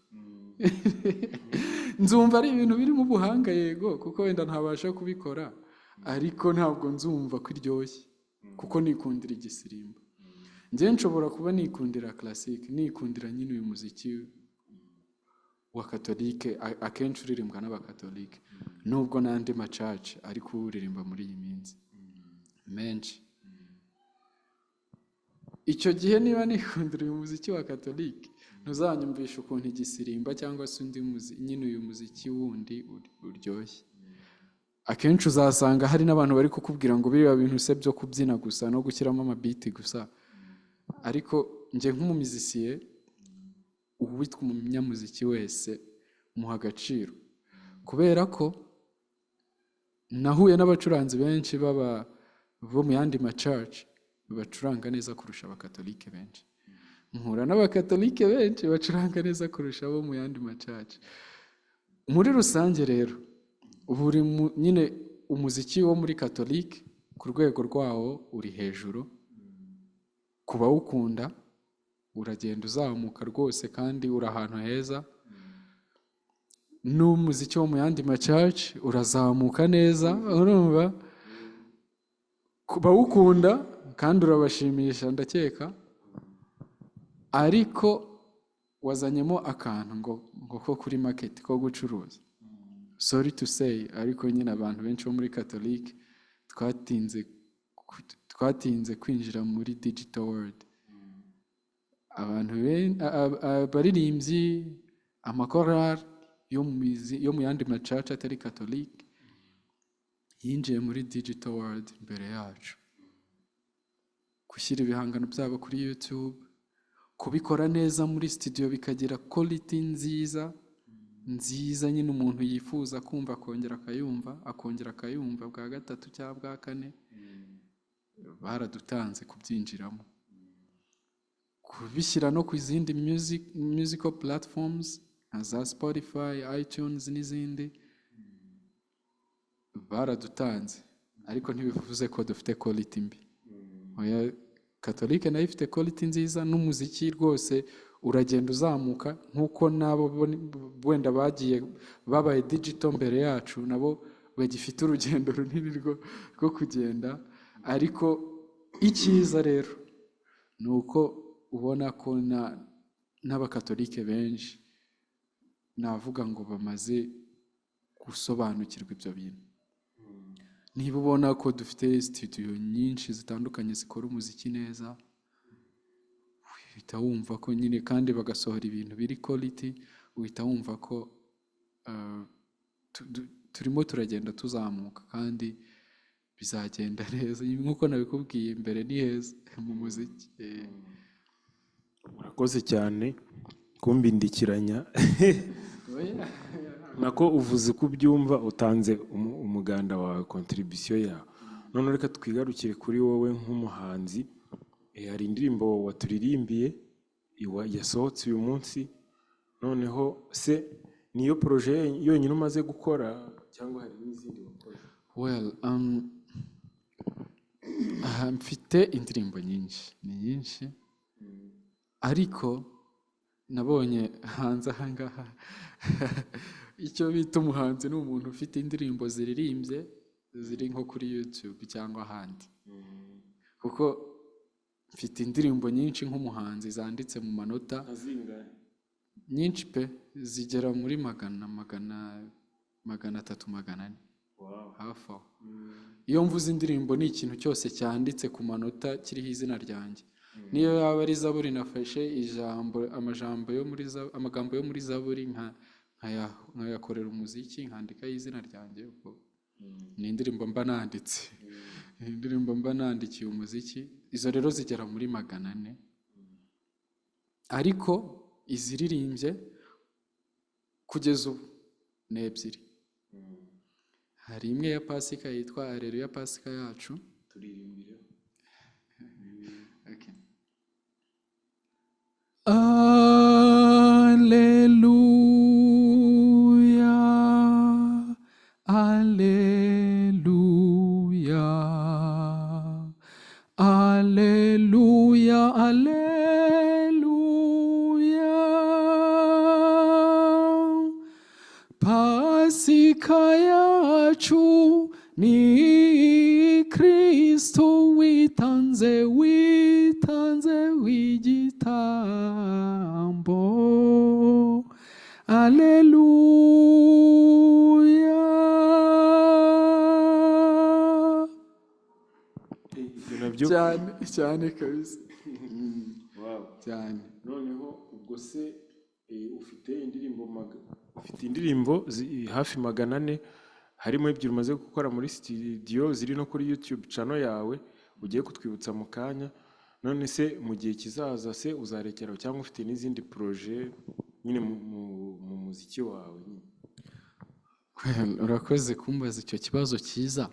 Nzumva ari ibintu birimo ubuhanga, yego, kuko wenda ntabasha kubikora, ariko ntabwo nzumva ko iryoshye kuko nikundira igisirimba. Njye nshobora kuba nikundira classique, nikundira nyine uyu muziki wa katolike, akenshi uririmbwa n'abakatolike, nubwo n'andi macaci ariko uririmba muri iyi minsi menshi. Icyo gihe niba nikundira uyu muziki wa katolike, ntuzanyumvisha ukuntu igisirimba cyangwa se undi nyine uyu muziki wundi uryoshye. Akenshi uzasanga hari n'abantu bari kukubwira ngo biriya bintu se byo kubyina gusa no gushyiramo amabiti gusa. Ariko njye nk'umumizisiye, uwitwa umunyamuziki wese muha agaciro, kubera ko nahuye n'abacuranzi benshi bo mu yandi macaci bacuranga neza kurusha abakatolike benshi, mpura n'abakatolike benshi bacuranga neza kurusha abo mu yandi macaci. Muri rusange rero, buri nyine umuziki wo muri katolike ku rwego rwawo uri hejuru, ku bawukunda uragenda uzamuka rwose kandi uri ahantu heza. N'umuziki wo mu yandi macaci urazamuka neza, urumva, ku bawukunda kandi urabashimisha ndakeka. Ariko wazanyemo akantu ngo ko kuri market ko gucuruza. Sorry to say, ariko nyine abantu benshi bo muri katolike twatinze kwinjira muri digital world. Abantu abaririmbyi, amakorali yo mu yandi macaca atari katolike yinjiye muri digital world mbere yacu. Gushyira ibihangano byabo kuri YouTube, kubikora neza muri studio bikagira quality nziza nyine umuntu yifuza kumva akongera akayumva bwa gatatu cyangwa bwa kane. Baradutanze kubyinjiramo, kubishyira no ku izindi musical platforms nka za Spotify, iTunes n'izindi. Baradutanze, ariko ntibivuze ko dufite quality mbi. Oya, katolike nayo ifite quality nziza, n'umuziki rwose uragenda uzamuka, nk'uko nabo wenda babaye digital mbere yacu, nabo bagifite urugendo runini rwo kugenda. Ariko icyiza rero ni uko ubona ko n'abakatolike benshi navuga ngo bamaze gusobanukirwa ibyo bintu. Niba ubona ko dufite studio nyinshi zitandukanye zikora umuziki neza, uhita wumva ko nyine, kandi bagasohora ibintu biri quality, uhita wumva ko turimo turagenda tuzamuka kandi bizagenda neza. Nk'uko nabikubwiye mbere, ni heza mu muziki. Urakoze cyane kumbindikiranya. nako uvuze ko ubyumva utanze umuganda wawe, contribution yawe. None reka twigarukire kuri wowe nk'umuhanzi. Hari indirimbo waturirimbiye yasohotse uyu munsi, noneho se niyo proje yonyine umaze gukora cyangwa hari n'izindi wakora? Well, mfite indirimbo nyinshi, ni nyinshi, ariko nabonye hanze aha ngaha icyo bita umuhanzi ni umuntu ufite indirimbo ziririmbye ziri nko kuri YouTube cyangwa ahandi, kuko mfite indirimbo nyinshi nk'umuhanzi zanditse mu manota nyinshi pe, zigera muri 300, 400. Hafi aho. Iyo mvuze indirimbo ni ikintu cyose cyanditse ku manota kiriho izina ryanjye, niyo yaba ari zaburi nafashe amagambo yo muri zaburi nkayakorera umuziki nkandikaho izina ryanjye, ubwo ni indirimbo mba nanditse, indirimbo mba nandikiye umuziki. Izo rero zigera muri 400, ariko iziririmbye kugeza ubu ni 2. Hari imwe ya Pasika yitwa Alleluia Pasika yacu, turirimbire. Okay. Alleluia, Alleluia, Alleluia, Alleluia. Pasika yacu ni Kristo witanze w'igitambo. Alleluia. Cyane kabisa. Cyane. Noneho ubwo se ufite indirimbo hafi 400, harimo 2 umaze gukora muri studio ziri no kuri YouTube channel yawe ugiye kutwibutsa mu kanya. None se mu gihe kizaza se uzarekeraho cyangwa ufite n'izindi projet nyine mu muziki wawe? Urakoze kumbaza icyo kibazo cyiza.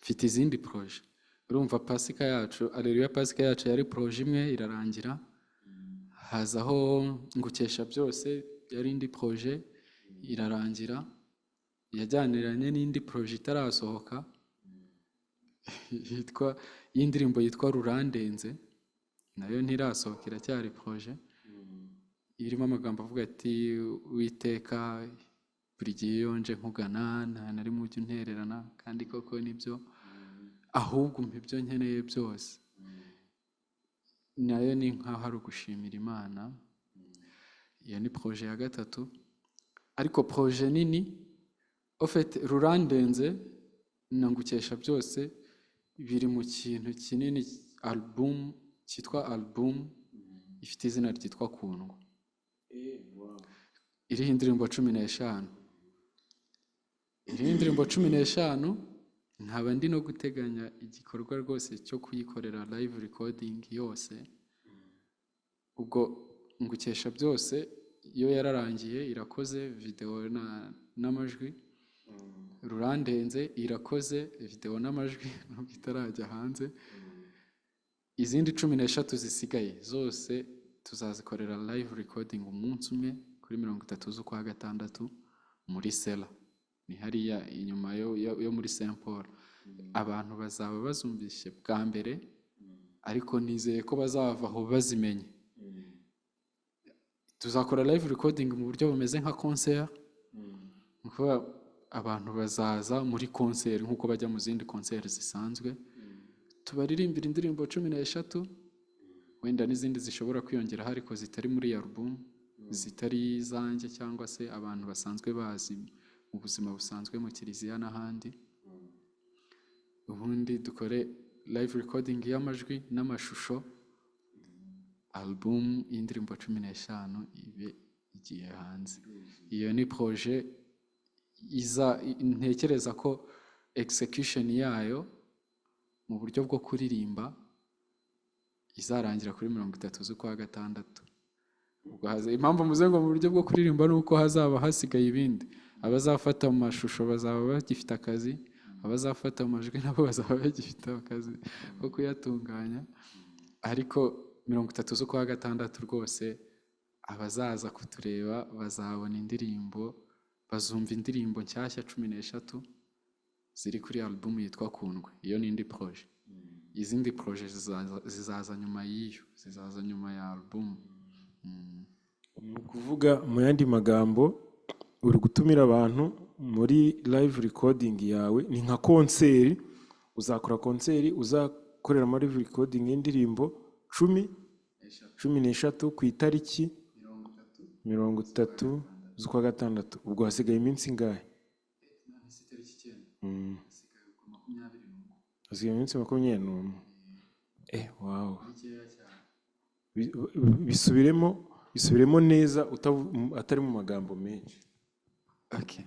Mfite izindi projet. Urumva Pasika yacu, Alleluia Pasika yacu yari projet imwe irarangira, hazaho ngukesha byose yari indi projet irarangira, yajyaniranye n'indi projet itarasohoka y'indirimbo yitwa Rurandenze, nayo ntirasohoka, iracyari projet irimo amagambo avuga ati Uwiteka buri gihe yonje nkugana nta nari mujye untererana, kandi koko nibyo, ahubwo umpa ibyo nkeneye byose. Nayo ni nkaho ari ugushimira Imana. Iyo ni projet ya 3, ariko projet nini ofete Rurandenze na ngukesha byose biri mu kintu kinini, album cyitwa album ifite izina ryitwa Kundwa. Iriho indirimbo 15. Iriho indirimbo 15, nkaba ndi no guteganya igikorwa rwose cyo kuyikorera live recording yose. Ubwo ngukesha byose iyo yararangiye irakoze video n'amajwi, Rurandenze irakoze video n'amajwi nubwo itarajya hanze. Izindi 13 zisigaye zose tuzazikorera live recording umunsi umwe kuri 30 z'ukwa gatandatu muri Sela, ni hariya inyuma yo muri Saint Paul. Abantu bazaba bazumvishe bwa mbere, ariko nizeye ko bazava aho bazimenye. Tuzakora live recording mu buryo bumeze nka concert, nkuko abantu bazaza muri concert nkuko bajya mu zindi concert zisanzwe, tubaririmbira indirimbo 13, wenda n'izindi zishobora kwiyongeraho ariko zitari muri album, zitari zanjye cyangwa se abantu basanzwe bazi mu buzima busanzwe mu kiliziya n'ahandi. Ubundi dukore live recording y'amajwi n'amashusho, album y'indirimbo 15 ibe igiye hanze. Iyo ni projet ntekereza ko execution yayo mu buryo bwo kuririmba izarangira kuri 30 z'ukwa gatandatu. Ubwo impamvu muze ngo mu buryo bwo kuririmba nuko hazaba hasigaye ibindi. abazafata amashusho bazaba bagifite akazi, abazafata amajwi nabo bazaba bagifite akazi ko kuyatunganya, ariko 30 z'ukwa gatandatu rwose abazaza kutureba bazabona indirimbo, bazumva indirimbo nshyashya 16 ziri kuri album yitwa Kundwa. Iyo ni indi projet. Izindi projet zizaza nyuma y'iyo, zizaza nyuma ya album. Ni ukuvuga mu yandi magambo uri gutumira abantu muri live recording yawe, ni nka konseri, uzakora konseri uzakorera muri live recording y'indirimbo 13 ku itariki 30 z'ukwa gatandatu. Ubwo hasigaye iminsi ingahe? Hasigaye iminsi 21. Wow. Bisubiremo neza atari mu magambo menshi. Okay.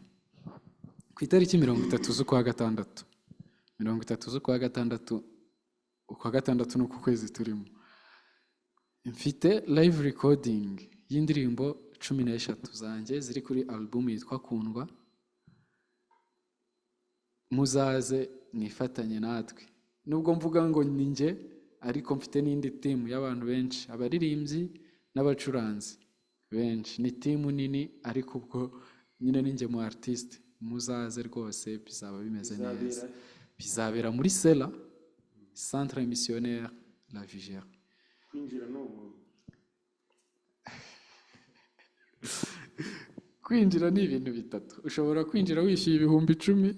Ku itariki 30 z'ukwa gatandatu, 30 z'ukwa gatandatu, ukwa gatandatu ni uku kwezi turimo, mfite live recording y'indirimbo 16 zanjye ziri kuri album yitwa Kundwa. Muzaze nifatanye natwe, nubwo mvuga ngo ni njye, ariko mfite n'indi team y'abantu benshi, abaririmbyi n'abacuranzi benshi. Ni team nini, ariko ubwo nyine ni njye mu artiste. Muzaze rwose, bizaba bimeze neza. Bizabera muri Sela, Centre Missionnaire La Vigère. Kwinjira no ubuntu. Kwinjira ni ibintu bitatu. Ushobora kwinjira wishyuye 10,000,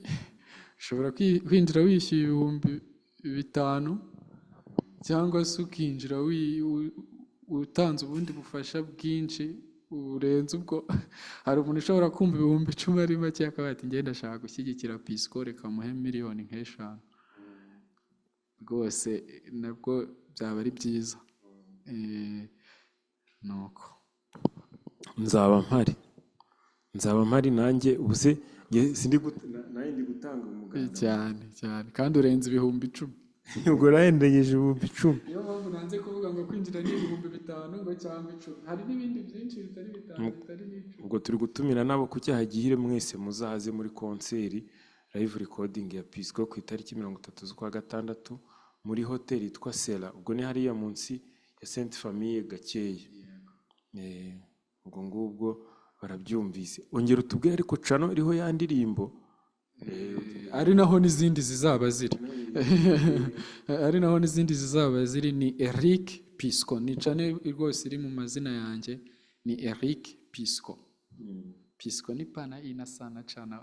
ushobora kwinjira wishyuye 5,000, cyangwa se ukinjira utanze ubundi bufasha bwinshi burenze ubwo. Hari umuntu ushobora kumva 10,000 ari make, akaba ati ngenda ashaka gushyigikira Pisco, reka muhe miliyoni nk'eshanu. Rwose nabwo byaba ari byiza. Nuko nzaba mpari nanjye. Ubuse ndi gutanga umuganda cyane kandi urenze 10,000. ubwo nahendegeje 10,000. Niyo mpamvu nanze kuvuga ngo kwinjira ni 5,000 ngo cyangwa 10. Hari n'ibindi byinshi bitari 5 bitari n'icumi. Ubwo turi gutumira nabo ku cyaha gihire, mwese muzaze muri konseri live recording ya Pisco ku itariki 30 z'ukwa gatandatu muri hoteli yitwa Sela. Ubwo ni hariya munsi ya Sainte Famille Gakeya. Ubwo ngubwo barabyumvise. Ongera utubwire ariko cano iriho ya ndirimbo, ari naho n'izindi zizaba ziri. Ari naho n'izindi zizaba ziri. Ni Eric Pisco, ni cane rwose iri mu mazina yanjye, ni Eric Pisco. Pisco ni pana ina sana cana.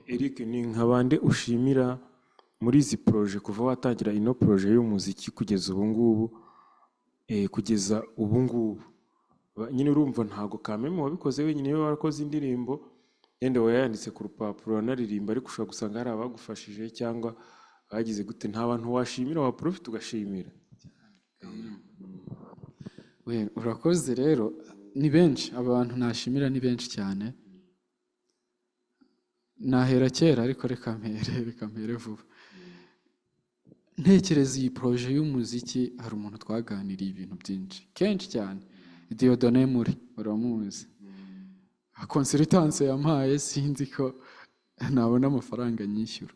Eric, ni nkabande ushimira muri izi projet kuva watangira ino projet y'umuziki kugeza ubu ngubu? Nyine urumva ntago Kameme wabikoze wenyine, we warakoze indirimbo yenda wayanditse ku rupapuro wanaririmba, ariko ushobora gusanga hari abagufashije cyangwa bagize gute. Nta bantu washimira wa profit ugashimira? Urakoze rero. Ni benshi abantu nashimira, ni benshi cyane. Nahera kera, ariko reka mpere vuba. Ntekereza iyi projet y'umuziki, hari umuntu twaganiriye ibintu byinshi kenshi cyane, Dieudonné Muri, uramuzi. Consultance yampaye, sinzi ko nabona amafaranga nyishyura.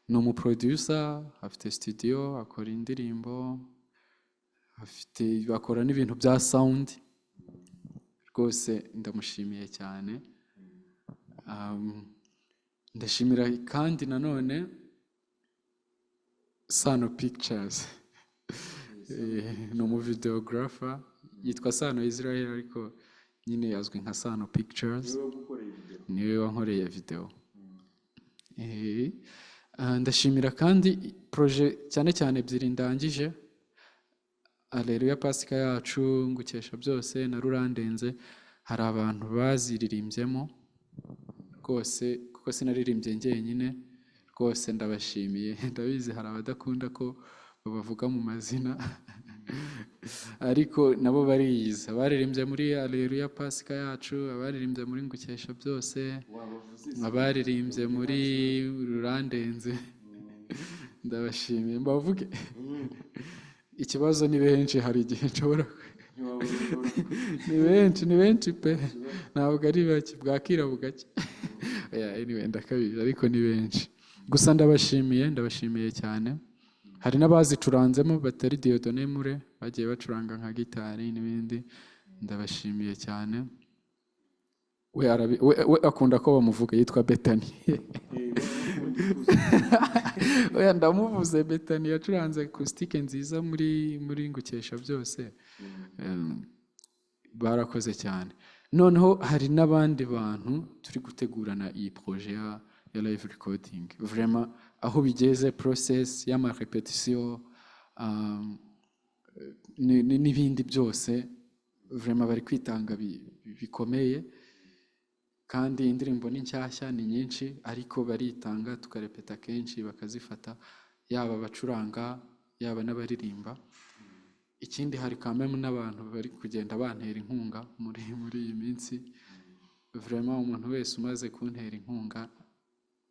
Ni umuproducer, afite studio, akora indirimbo, bakora n'ibintu bya sound. Rwose ndamushimiye cyane. Ndashimira kandi nanone Sano Pictures. Ni umuvideographer, yitwa Sano Israel, ariko nyine yazwi nka Sano Pictures. Niwe wankoreye video. Ndashimira kandi projet cyane cyane ebyiri ndangije, Alleluia Pasika yacu, Ngukesha byose na Rurandenze. Hari abantu baziririmbyemo rwose, kuko sinaririmbye njyenyine. Rwose ndabashimiye. Ndabizi hari abadakunda ko babavuga mu mazina, ariko nabo bariyizi. Abaririmbye muri Alleluia Pasika yacu, abaririmbye muri Ngukesha byose, abaririmbye muri Rurandenze. Ndabashimiye. Mbavuge ikibazo ni benshi, hari igihe nshobora ni benshi pe, ntabwo ari bake, bwakira bugake. Anyway, ndakabije ariko ni benshi. Gusa ndabashimiye cyane. Hari n'abazicuranzemo batari Dieudonné Mure, bagiye bacuranga nka gitari n'ibindi. Ndabashimiye cyane. We akunda ko bamuvuga, yitwa Betani. Oya, ndamuvuze. Betani yacuranze acoustic nziza muri ngukesha byose. Barakoze cyane. Noneho hari n'abandi bantu turi gutegurana iyi projet ya live recording. Vraiment aho bigeze process y'ama repetition n'ibindi byose, vraiment bari kwitanga bikomeye, kandi indirimbo ni nshyashya, ni nyinshi, ariko baritanga, tukarepeta kenshi bakazifata, yaba abacuranga yaba n'abaririmba. Ikindi hari kameme n'abantu bari kugenda bantera inkunga muri iyi minsi. Vraiment umuntu wese umaze kuntera inkunga,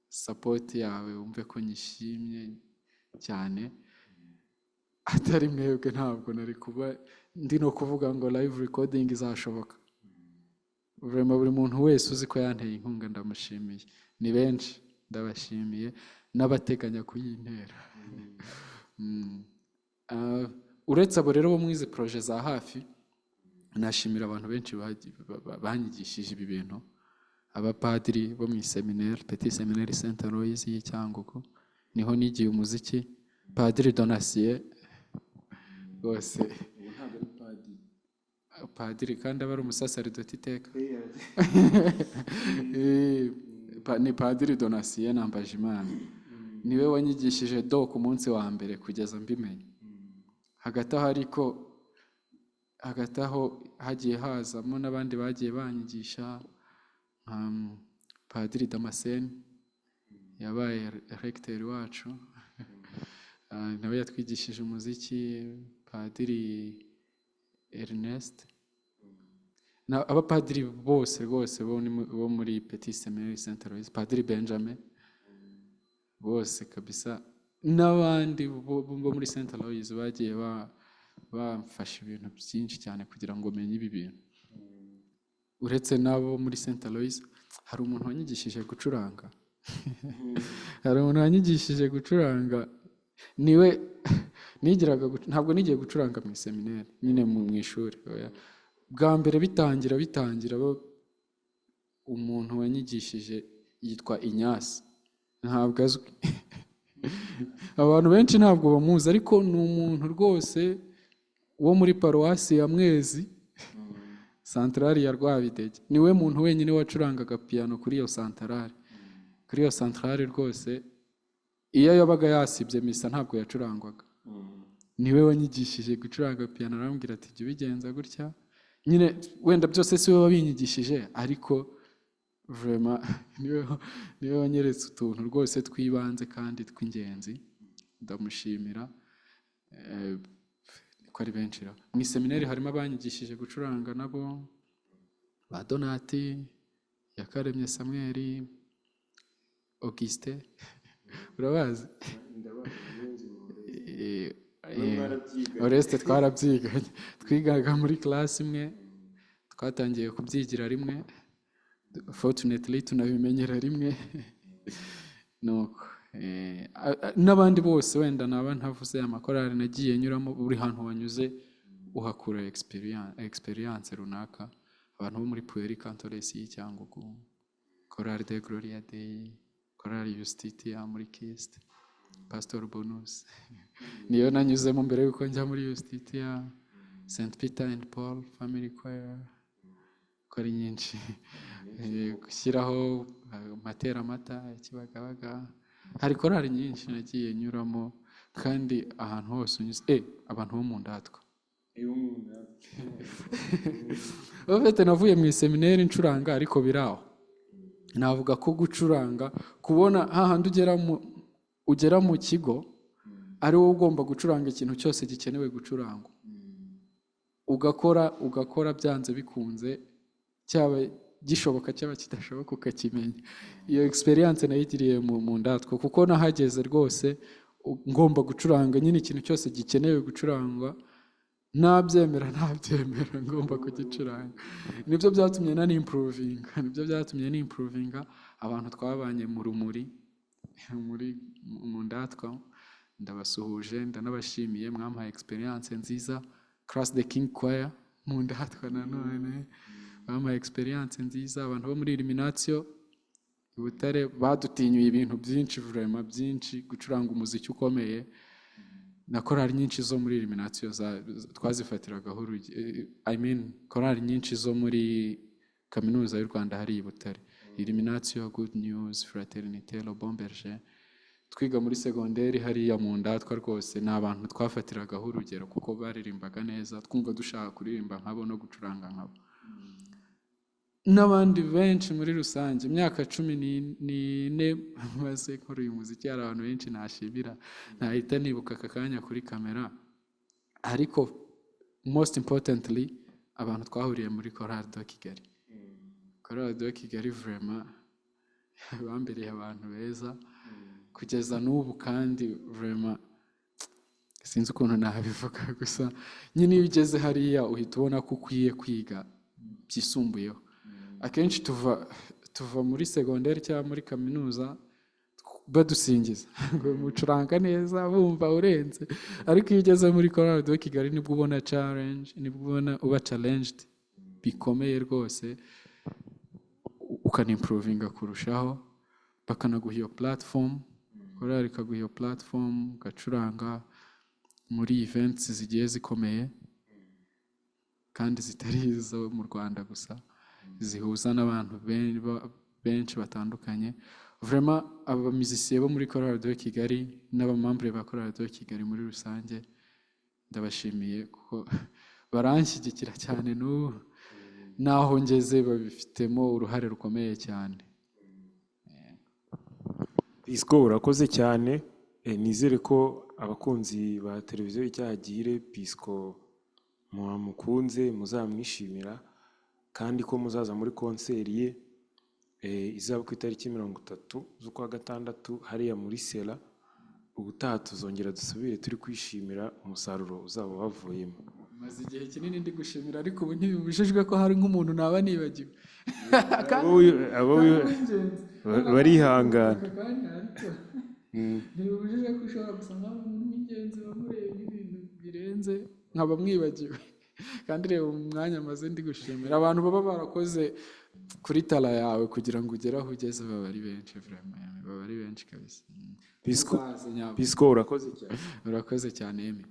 support yawe wumve ko nyishimye cyane. Atari mwebwe ntabwo nari kuba ndi no kuvuga ngo live recording izashoboka. Vraiment buri muntu wese uzi ko yanteye inkunga ndamushimiye. Ni benshi, ndabashimiye, n'abateganya kuyintera. Uretse abo rero bo mu izi projet za hafi, nashimira abantu benshi banyigishije ibi bintu. Abapadiri bo mu seminaire, Petit Seminaire Saint Aloys y'Icyangugu, niho nigiye umuziki. Padiri Donatien rwose, padiri kandi aba ari umusaseridoti iteka. Ni Padiri Donatien Nambajimana, niwe wanyigishije do ku munsi wa mbere kugeza mbimenye. Hagati aho hagiye hazamo n'abandi bagiye banyigisha, nka Padiri Damascene yabaye recteur wacu, nawe yatwigishije umuziki. Padiri Ernest, abapadiri bose rwose bo muri Petit Seminaire Saint Aloys, Padiri Benjamin, bose kabisa, n'abandi bo muri Saint Aloys bagiye bamfasha ibintu byinshi cyane kugira ngo menye ibi bintu. Uretse nabo muri Saint Aloys, hari umuntu wanyigishije gucuranga. Niwe ntabwo nigiye gucuranga mu seminaire, nyine mu ishuri. Bwa mbere bitangira umuntu wanyigishije yitwa Inyasi, ntabwo azwi. Abantu benshi ntabwo bamuzi, ariko ni umuntu rwose wo muri paruwasi ya Mwezi, santarari ya Rwabidege. Niwe muntu wenyine wacurangaga piano kuri iyo santarari rwose. Iyo yabaga yasibye misa ntabwo yacurangwaga. Niwe wanyigishije gucuranga piano, arambwira ati jya ubigenza gutya. Nyine wenda byose si we wabinyigishije, ariko vraiment niwe wanyeretse utuntu rwose twibanze kandi tw'ingenzi. Ndamushimira. Ko ari benshi. Mu seminari harimo abanyigishije gucuranga nabo, ba Donati, Yakaremye Samuel, Auguste, urabazi? Oreste twarabyiganye, twigaga muri class imwe, twatangiye kubyigira rimwe, fortunately tunabimenyera rimwe. Nuko n'abandi bose wenda naba ntavuze amakorali nagiye nyuramo. Buri hantu wanyuze uhakura experience runaka. Abantu bo muri Pueri Cantores y'Icyangugu, Chorale de Gloria Dei, Chorale Justitia muri Kist, Pastor Bonus niyo nanyuzemo mbere yuko njya muri Justitia, St Peter and Paul Family Choir, kora nyinshi, gushyiraho Matera Mata ya Kibagabaga. Hari korali nyinshi nagiye nyuramo, kandi ahantu hose unyuze abantu bo mu Ndatwa. Bafite navuye mu seminari ncuranga, ariko biraho. Navuga ko gucuranga, kubona hahandi ugera mu kigo ari wowe ugomba gucuranga ikintu cyose gikenewe gucurangwa, ugakora byanze bikunze, cyaba gishoboka cyaba kidashoboka ukakimenya. Iyo experience nayigiriye mu Ndatwa, kuko nahageze rwose ngomba gucuranga nyine ikintu cyose gikenewe gucurangwa, nabyemera ngomba kugicuranga. Nibyo byatumye nimprovinga abantu twabanye mu rumuri mu ndatwa. Ndabasuhuje ndanabashimiye, mwampaye experience nziza. Cross the King Choir mu ndatwa nanone bampaye experience nziza. Abantu bo muri Illumination i Butare badutinyuye ibintu byinshi, vraiment byinshi, gucuranga umuziki ukomeye. Na korali nyinshi zo muri Illumination twazifatiragaho korali nyinshi zo muri kaminuza y'u Rwanda hari i Butare. Illumination, Good News, Fraternité, Le Bon Berger. Twiga muri segonderi hariya mu ndatwa rwose ni abantu twafatiragaho urugero kuko baririmbaga neza, twumva dushaka kuririmba nkabo no gucuranga nkabo. N'abandi benshi muri rusange, imyaka 14 maze nkora uyu muziki, hari abantu benshi nashimira ntahita nibuka aka kanya kuri kamera, ariko most importantly abantu twahuriye muri Chorale de Kigali. Chorale de Kigali vraiment bambereye abantu beza kugeza n'ubu, kandi vraiment sinzi ukuntu nabivuga, gusa nyine iyo ugeze hariya uhita ubona ko ukwiye kwiga byisumbuyeho. Akenshi tuva muri segonderi cyangwa muri kaminuza badusingiza ngo mucuranga neza bumva urenze, ariko iyo ugeze muri Chorale de Kigali nibwo ubona challenge, nibwo ubona uba challenged bikomeye rwose, ukanimprovinga kurushaho, bakanaguha iyo platform, korali ikaguha iyo platform ugacuranga muri events zigiye zikomeye kandi zitari izo mu Rwanda gusa, zihuza n'abantu benshi batandukanye. Vraiment abamuzisiye bo muri Chorale de Kigali n'abamambre ba Chorale de Kigali muri rusange ndabashimiye kuko baranshyigikira cyane n'ubu naho ngeze babifitemo uruhare rukomeye cyane. Pisco urakoze cyane, nizere ko abakunzi ba televiziyo Icyahagire Pisco mukunze muzamwishimira, kandi ko muzaza muri konseri ye izaba ku itariki 30 z'ukwa gatandatu hariya muri Sera. Ubutaha tuzongera dusubire turi kwishimira umusaruro uzaba wavuyemo. Maze igihe kinini ndi gushimira, ariko ubu ntibibujijwe ko hari nk'umuntu naba nibagiwe. Barihangana. Ntibibujije ko ushobora gusanga umuntu w'ingenzi wamureba ibintu birenze nkaba mwibagiwe, kandi reba umwanya maze ndi gushimira abantu baba barakoze kuri tala yawe kugira ngo ugere aho ugeze, baba ari benshi, vraiment baba ari benshi kabisa. Pisco urakoze cyane. Urakoze cyane Emi.